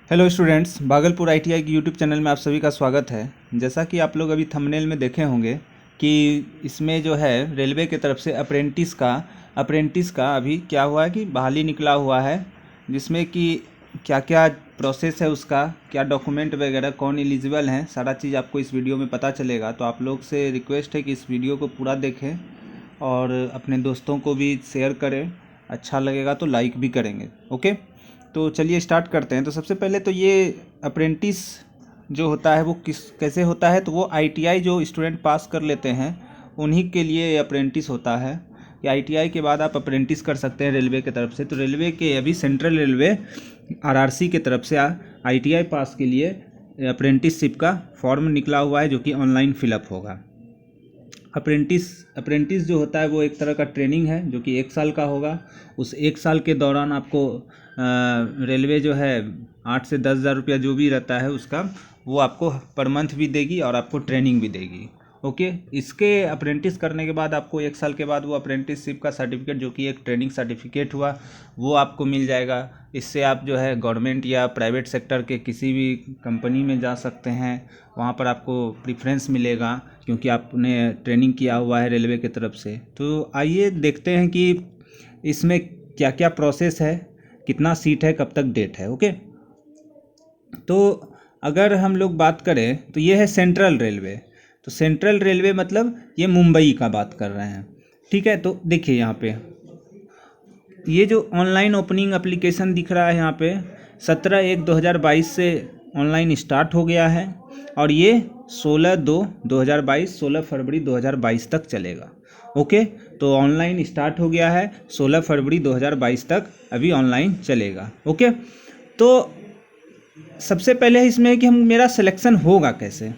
Hello students, Bhagalpur ITI के YouTube channel में आप सभी का स्वागत है। जैसा कि आप लोग अभी थंबनेल में देखे होंगे कि इसमें जो है रेलवे की तरफ से अप्रेंटिस का अभी क्या हुआ है कि बहाली निकला हुआ है, जिसमें कि क्या क्या प्रोसेस है उसका, क्या डॉक्यूमेंट वगैरह, कौन एलिजिबल हैं, सारा चीज़ आपको इस वीडियो में पता चलेगा। तो आप लोग से रिक्वेस्ट है कि इस वीडियो को पूरा देखें और अपने दोस्तों को भी शेयर करें। अच्छा लगेगा तो लाइक भी करेंगे। ओके, तो चलिए स्टार्ट करते हैं। तो सबसे पहले तो ये अप्रेंटिस जो होता है वो कैसे होता है, तो वो आईटीआई जो स्टूडेंट पास कर लेते हैं उन्हीं के लिए ये अप्रेंटिस होता है। कि आईटीआई के बाद आप अप्रेंटिस कर सकते हैं रेलवे की तरफ से। तो रेलवे के अभी सेंट्रल रेलवे आरआरसी की तरफ से आईटीआई पास के लिए अप्रेंटिसशिप का फॉर्म निकला हुआ है, जो कि ऑनलाइन फिलअप होगा। अप्रेंटिस जो होता है वो एक तरह का ट्रेनिंग है, जो कि 1 साल का होगा। उस 1 साल के दौरान आपको रेलवे जो है 8 से 10 हज़ार रुपया जो भी रहता है उसका, वो आपको पर मंथ भी देगी और आपको ट्रेनिंग भी देगी। ओके, इसके अप्रेंटिस करने के बाद आपको 1 साल के बाद वो अप्रेंटिसशिप का सर्टिफिकेट, जो कि एक ट्रेनिंग सर्टिफिकेट हुआ, वो आपको मिल जाएगा। इससे आप जो है गवर्नमेंट या प्राइवेट सेक्टर के किसी भी कंपनी में जा सकते हैं। वहाँ पर आपको प्रेफरेंस मिलेगा क्योंकि आपने ट्रेनिंग किया हुआ है रेलवे की तरफ से। तो आइए देखते हैं कि इसमें क्या क्या प्रोसेस है, कितना सीट है, कब तक डेट है। ओके, तो अगर हम लोग बात करें तो ये है सेंट्रल रेलवे। तो सेंट्रल रेलवे मतलब ये मुंबई का बात कर रहे हैं, ठीक है। तो देखिए यहाँ पे ये जो ऑनलाइन ओपनिंग एप्लीकेशन दिख रहा है यहाँ पे 17/1/2022 से ऑनलाइन स्टार्ट हो गया है और ये 16/2/2022 16 फरवरी 2022 तक चलेगा। ओके, तो ऑनलाइन स्टार्ट हो गया है, 16 फरवरी 2022 तक अभी ऑनलाइन चलेगा। ओके, तो सबसे पहले इसमें है कि मेरा सिलेक्शन होगा कैसे,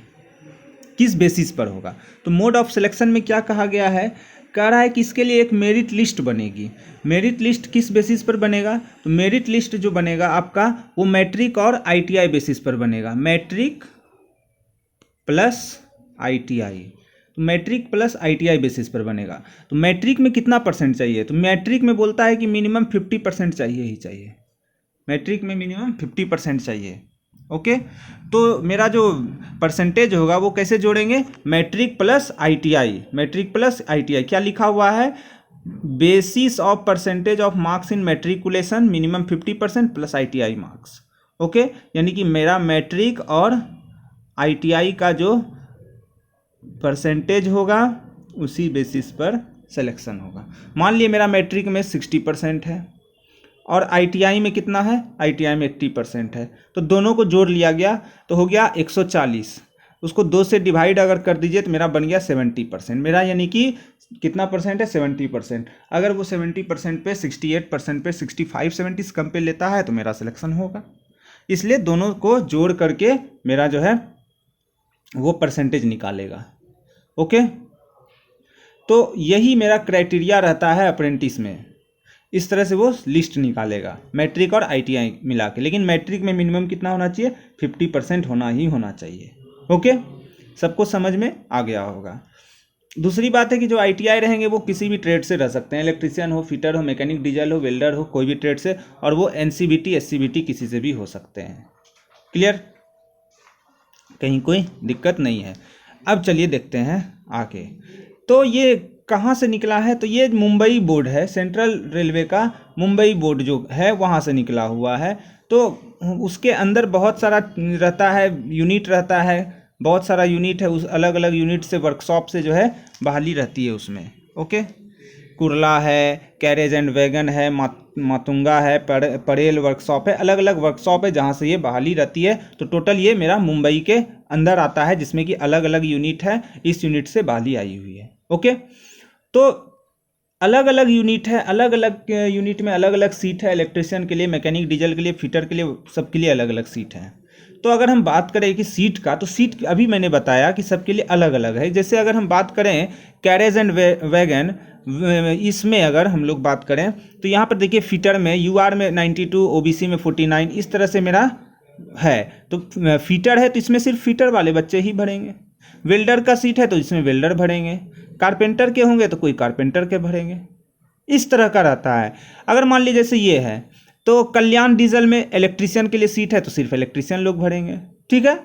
किस बेसिस पर होगा। तो मोड ऑफ सिलेक्शन में क्या कहा गया है, कह रहा है कि इसके लिए एक मेरिट लिस्ट बनेगी। मेरिट लिस्ट किस बेसिस पर बनेगा, तो मेरिट लिस्ट जो बनेगा आपका वो मैट्रिक और आईटीआई बेसिस पर बनेगा। मैट्रिक प्लस आईटीआई, तो मैट्रिक प्लस आईटीआई बेसिस पर बनेगा। तो मैट्रिक में कितना परसेंट चाहिए, तो मैट्रिक में बोलता है कि मिनिमम 50% चाहिए ही चाहिए। मैट्रिक में मिनिमम 50% चाहिए। ओके, तो मेरा जो परसेंटेज होगा वो कैसे जोड़ेंगे, matric plus ITI. Matric plus ITI क्या लिखा हुआ है, basis of percentage of marks in matriculation minimum 50% plus ITI marks. Okay, यानी कि मेरा मैट्रिक और आईटीआई का जो परसेंटेज होगा उसी बेसिस पर सिलेक्शन होगा। मान लिए मेरा मैट्रिक में 60% है और आईटीआई में कितना है, आईटीआई में 80% है, तो दोनों को जोड़ लिया गया तो हो गया 140। उसको 2 से डिवाइड अगर कर दीजिए तो मेरा बन गया 70%। मेरा यानी कि कितना परसेंट है, 70%। अगर वो 70% पे 68% पे 65-70 से कम पे लेता है तो मेरा सिलेक्शन होगा। इसलिए दोनों को जोड़ करके मेरा जो है वो परसेंटेज निकालेगा। ओके, तो यही मेरा क्राइटेरिया रहता है अप्रेंटिस में। इस तरह से वो लिस्ट निकालेगा मैट्रिक और आईटीआई मिला के, लेकिन मैट्रिक में मिनिमम कितना होना चाहिए, 50% होना ही होना चाहिए। ओके, सबको समझ में आ गया होगा। दूसरी बात है कि जो आईटीआई रहेंगे वो किसी भी ट्रेड से रह सकते हैं, इलेक्ट्रीशियन हो, फिटर हो, मैकेनिक, डीजल हो, वेल्डर हो, कोई भी ट्रेड से, और वो एनसीबीटी एससीबीटी किसी से भी हो सकते हैं। क्लियर, कहीं कोई दिक्कत नहीं है। अब चलिए देखते हैं आगे। तो ये कहाँ से निकला है, तो ये मुंबई बोर्ड है, सेंट्रल रेलवे का मुंबई बोर्ड जो है वहाँ से निकला हुआ है। तो उसके अंदर बहुत सारा रहता है, यूनिट रहता है, बहुत सारा यूनिट है। उस अलग अलग यूनिट से, वर्कशॉप से जो है बहाली रहती है उसमें। ओके, कुरला है, कैरेज एंड वैगन है, मातुंगा है, परेल वर्कशॉप है, अलग अलग वर्कशॉप है जहाँ से ये बहाली रहती है। तो टोटल ये मेरा मुंबई के अंदर आता है, जिसमें कि अलग अलग यूनिट है, इस यूनिट से बहाली आई हुई है। ओके, तो अलग अलग यूनिट है, अलग अलग यूनिट में अलग अलग सीट है। इलेक्ट्रिशियन के लिए, मैकेनिक, डीजल के लिए, फिटर के लिए, सबके लिए अलग अलग सीट है। तो अगर हम बात करें कि सीट का, तो सीट अभी मैंने बताया कि सबके लिए अलग अलग है। जैसे अगर हम बात करें कैरेज एंड वैगन, इसमें अगर हम लोग बात करें तो यहाँ पर देखिए फिटर में यूआर में 92, ओबीसी में 49, इस तरह से मेरा है। तो फिटर है तो इसमें सिर्फ फिटर वाले बच्चे ही भरेंगे। वेल्डर का सीट है तो इसमें वेल्डर भरेंगे। कारपेंटर के होंगे तो कोई कारपेंटर के भरेंगे। इस तरह का रहता है। अगर मान लीजिए जैसे ये है तो कल्याण डीजल में इलेक्ट्रीशियन के लिए सीट है तो सिर्फ इलेक्ट्रीशियन लोग भरेंगे। ठीक है,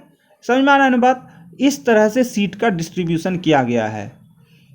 समझ में आ रहा है ना बात। इस तरह से सीट का डिस्ट्रीब्यूशन किया गया है।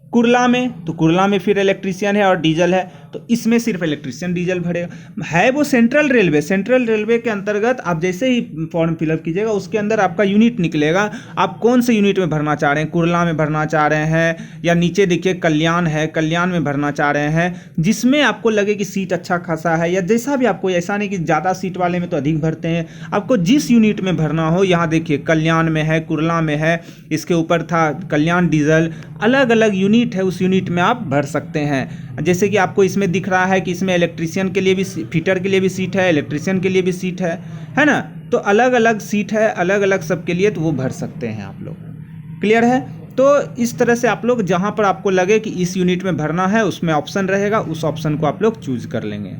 कुरला में, तो कुरला में फिर इलेक्ट्रीशियन है और डीजल है, तो इसमें सिर्फ इलेक्ट्रीशियन डीजल भरेगा। है वो सेंट्रल रेलवे के अंतर्गत आप जैसे ही फॉर्म फिलअप कीजिएगा उसके अंदर आपका यूनिट निकलेगा, आप कौन से यूनिट में भरना चाह रहे हैं, कुरला में भरना चाह रहे हैं या नीचे देखिए कल्याण है, कल्याण में भरना चाह रहे हैं, जिसमें आपको लगे कि सीट अच्छा खासा है या जैसा भी आपको, ऐसा नहीं कि ज़्यादा सीट वाले में तो अधिक भरते हैं, आपको जिस यूनिट में भरना हो। यहाँ देखिए कल्याण में है, कुरला में है, इसके ऊपर था कल्याण डीजल, अलग अलग यूनिट है, उस यूनिट में आप भर सकते हैं। जैसे कि आपको इसमें दिख रहा है कि इसमें इलेक्ट्रीशियन के लिए भी, फिटर के लिए भी सीट है, इलेक्ट्रीशियन के लिए भी सीट है ना। तो अलग अलग सीट है, अलग अलग सबके लिए, तो वो भर सकते हैं आप लोग। क्लियर है। तो इस तरह से आप लोग जहां पर आपको लगे कि इस यूनिट में भरना है उसमें ऑप्शन रहेगा, उस ऑप्शन को आप लोग चूज कर लेंगे।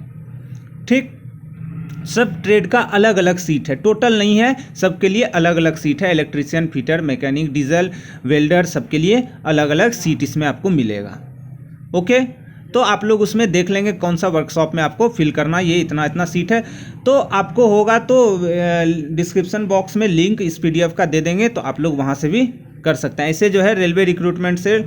ठीक, सब ट्रेड का अलग अलग सीट है, टोटल नहीं है, सबके लिए अलग अलग सीट है। Electrician, fitter, mechanic, diesel, welder, सबके लिए अलग अलग सीट इसमें आपको मिलेगा। ओके, तो आप लोग उसमें देख लेंगे कौन सा वर्कशॉप में आपको फिल करना, ये इतना इतना सीट है। तो आपको होगा तो डिस्क्रिप्शन बॉक्स में लिंक इस PDF का दे देंगे, तो आप लोग वहाँ से भी कर सकते हैं। ऐसे जो है रेलवे रिक्रूटमेंट से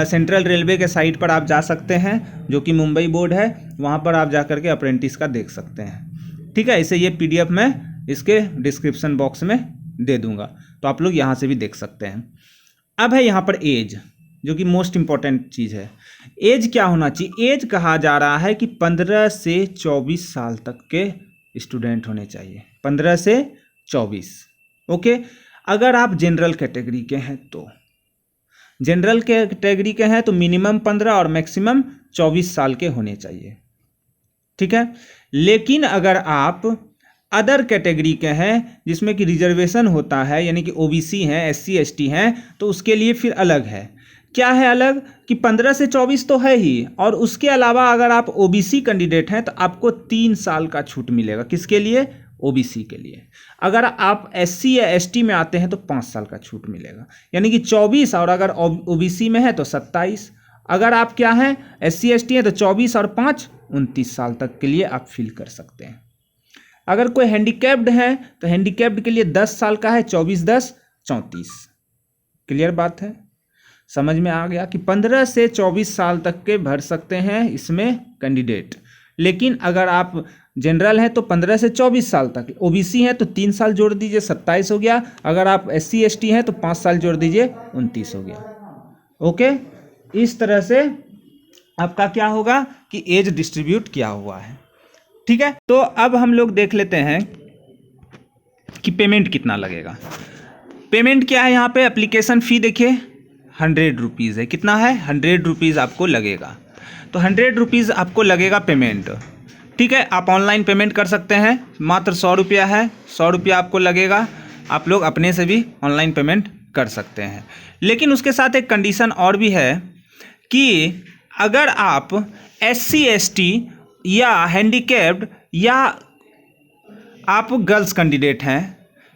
सेंट्रल रेलवे के साइट पर आप जा सकते हैं, जो कि मुंबई बोर्ड है, वहाँ पर आप जा करके अप्रेंटिस का देख सकते हैं। ठीक है, इसे ये PDF मैं इसके डिस्क्रिप्शन बॉक्स में दे दूंगा, तो आप लोग यहाँ से भी देख सकते हैं। अब है यहाँ पर एज, जो कि मोस्ट इम्पॉर्टेंट चीज़ है। एज क्या होना चाहिए? एज कहा जा रहा है कि 15 से 24 साल तक के स्टूडेंट होने चाहिए, 15 से 24। ओके, अगर आप जनरल कैटेगरी के हैं तो जनरल कैटेगरी के हैं तो मिनिमम 15 और मैक्सिमम 24 साल के होने चाहिए। ठीक है, लेकिन अगर आप अदर कैटेगरी के हैं जिसमें कि रिजर्वेशन होता है, यानी कि OBC हैं, SC ST हैं, तो उसके लिए फिर अलग है। क्या है अलग? कि 15 से 24 तो है ही, और उसके अलावा अगर आप OBC कैंडिडेट हैं तो आपको 3 साल का छूट मिलेगा। किसके लिए? OBC के लिए। अगर आप SC या ST में आते हैं तो 5 साल का छूट मिलेगा, यानी कि 24, और अगर OBC में है तो 27। अगर आप क्या हैं, SC ST हैं, तो 24 और 5 29 साल तक के लिए आप फिल कर सकते हैं। अगर कोई हैंडीकैप्ड है तो हैंडीकैप्ड के लिए 10 साल का है, 24 10 34। क्लियर बात है, समझ में आ गया कि 15 से 24 साल तक के भर सकते हैं इसमें कैंडिडेट। लेकिन अगर आप जनरल हैं तो 15 से 24 साल तक, OBC हैं तो 3 साल जोड़ दीजिए 27 हो गया, अगर आप SC ST हैं तो 5 साल जोड़ दीजिए 29 हो गया। ओके, इस तरह से आपका क्या होगा कि एज डिस्ट्रीब्यूट किया हुआ है। ठीक है, तो अब हम लोग देख लेते हैं कि पेमेंट कितना लगेगा। पेमेंट क्या है यहाँ पे? एप्लीकेशन फ़ी देखिए 100 रुपीज़ है। कितना है? 100 रुपीज़ आपको लगेगा। तो 100 रुपीज़ आपको लगेगा पेमेंट। ठीक है, आप ऑनलाइन पेमेंट कर सकते हैं, मात्र 100 रुपया है, 100 रुपया आपको लगेगा। आप लोग अपने से भी ऑनलाइन पेमेंट कर सकते हैं। लेकिन उसके साथ एक कंडीशन और भी है कि अगर आप SC ST या हैंडीकैप्ड या आप गर्ल्स कैंडिडेट हैं,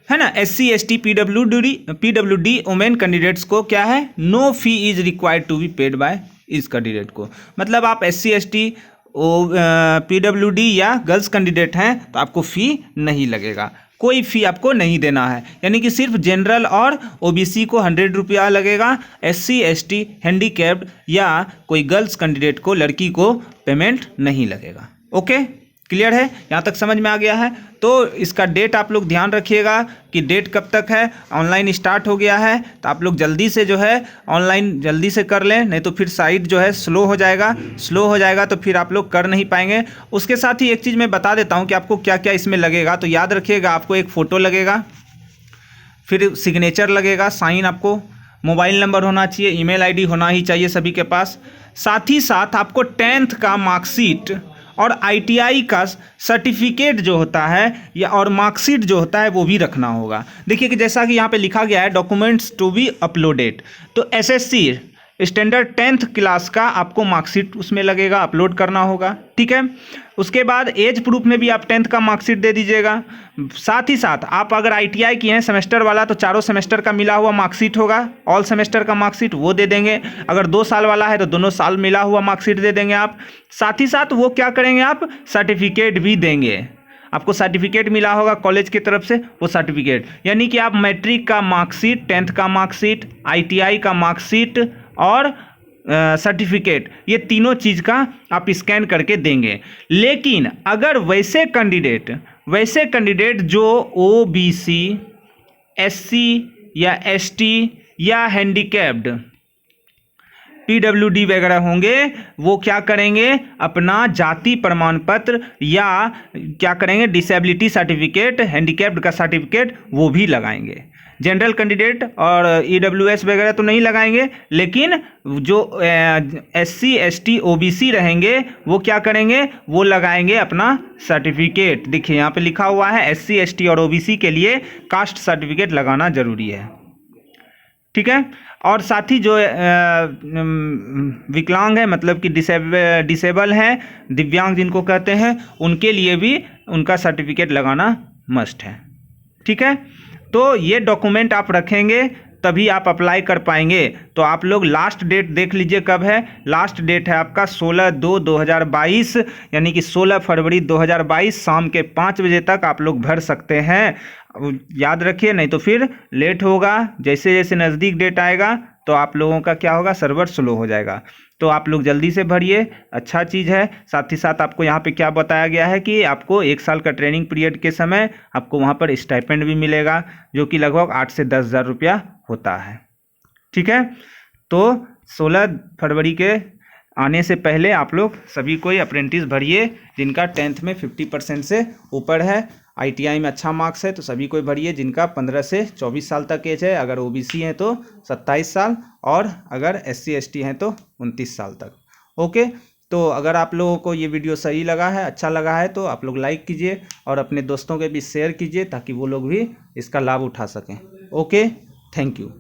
है ना, SC ST PWD women candidates को क्या है, no fee is required to be paid by इस कैंडिडेट को। मतलब आप SC ST PWD या गर्ल्स कैंडिडेट हैं तो आपको फ़ी नहीं लगेगा, कोई फ़ी आपको नहीं देना है। यानी कि सिर्फ जनरल और OBC को 100 रुपया लगेगा, SC ST हैंडीकैप्ड या कोई गर्ल्स कैंडिडेट को, लड़की को पेमेंट नहीं लगेगा। ओके, क्लियर है, यहाँ तक समझ में आ गया है। तो इसका डेट आप लोग ध्यान रखिएगा कि डेट कब तक है। ऑनलाइन स्टार्ट हो गया है तो आप लोग जल्दी से जो है ऑनलाइन जल्दी से कर लें, नहीं तो फिर साइट जो है स्लो हो जाएगा तो फिर आप लोग कर नहीं पाएंगे। उसके साथ ही एक चीज़ मैं बता देता हूँ कि आपको क्या क्या इसमें लगेगा। तो याद रखिएगा, आपको एक फ़ोटो लगेगा, फिर सिग्नेचर लगेगा, साइन, आपको मोबाइल नंबर होना चाहिए, ईमेल ID होना ही चाहिए सभी के पास। साथ ही साथ आपको 10th का मार्कशीट और ITI का सर्टिफिकेट जो होता है या और मार्कशीट जो होता है वो भी रखना होगा। देखिए कि जैसा कि यहाँ पे लिखा गया है डॉक्यूमेंट्स टू बी अपलोडेड, तो SSC स्टैंडर्ड 10th क्लास का आपको मार्कशीट उसमें लगेगा, अपलोड करना होगा, ठीक है। उसके बाद एज प्रूफ में भी आप 10th का मार्कशीट दे दीजिएगा। साथ ही साथ आप अगर ITI किए हैं सेमेस्टर वाला तो चारों सेमेस्टर का मिला हुआ मार्कशीट होगा, ऑल सेमेस्टर का मार्कशीट वो दे देंगे। अगर 2 साल वाला है तो दोनों साल मिला हुआ मार्कशीट दे देंगे आप। साथ ही साथ वो क्या करेंगे, आप सर्टिफिकेट भी देंगे। आपको सर्टिफिकेट मिला होगा कॉलेज की तरफ से, वो सर्टिफिकेट यानी कि आप मैट्रिक का मार्कशीट, 10th का मार्कशीट, ITI का मार्कशीट और सर्टिफिकेट, ये तीनों चीज़ का आप स्कैन करके देंगे। लेकिन अगर वैसे कैंडिडेट जो OBC, SC या ST या हैंडीकैप्ड PWD वगैरह होंगे, वो क्या करेंगे, अपना जाति प्रमाण पत्र या क्या करेंगे, डिसेबिलिटी सर्टिफिकेट, हैंडीकैप्ड का सर्टिफिकेट वो भी लगाएंगे। जनरल कैंडिडेट और EWS वगैरह तो नहीं लगाएंगे, लेकिन जो SC, ST, OBC रहेंगे वो क्या करेंगे, वो लगाएंगे अपना सर्टिफिकेट। देखिए यहाँ पे लिखा हुआ है SC, ST और OBC के लिए कास्ट सर्टिफिकेट लगाना जरूरी है, ठीक है। और साथ ही जो विकलांग है, मतलब कि डिसेबल है, दिव्यांग जिनको कहते हैं, उनके लिए भी उनका सर्टिफिकेट लगाना मस्ट है, ठीक है। तो ये डॉक्यूमेंट आप रखेंगे तभी आप अप्लाई कर पाएंगे। तो आप लोग लास्ट डेट देख लीजिए कब है। लास्ट डेट है आपका 16/2/2022, यानी कि 16 फरवरी 2022 शाम के 5 बजे तक आप लोग भर सकते हैं। याद रखिए, नहीं तो फिर लेट होगा। जैसे जैसे नज़दीक डेट आएगा तो आप लोगों का क्या होगा, सर्वर स्लो हो जाएगा। तो आप लोग जल्दी से भरिए, अच्छा चीज़ है। साथ ही साथ आपको यहाँ पे क्या बताया गया है कि आपको 1 साल का ट्रेनिंग पीरियड के समय आपको वहाँ पर स्टाइपेंड भी मिलेगा, जो कि लगभग 8 से 10 हज़ार रुपया होता है, ठीक है। तो 16 फरवरी के आने से पहले आप लोग सभी कोई अप्रेंटिस भरिए, जिनका 10th में 50% से ऊपर है, ITI में अच्छा मार्क्स है तो सभी कोई भरिए, जिनका 15 से 24 साल तक एज है। अगर OBC हैं तो 27 साल, और अगर SC ST हैं तो 29 साल तक। ओके, तो अगर आप लोगों को ये वीडियो सही लगा है, अच्छा लगा है, तो आप लोग लाइक कीजिए और अपने दोस्तों के बीच शेयर कीजिए, ताकि वो लोग भी इसका लाभ उठा सकें। Okay, thank you.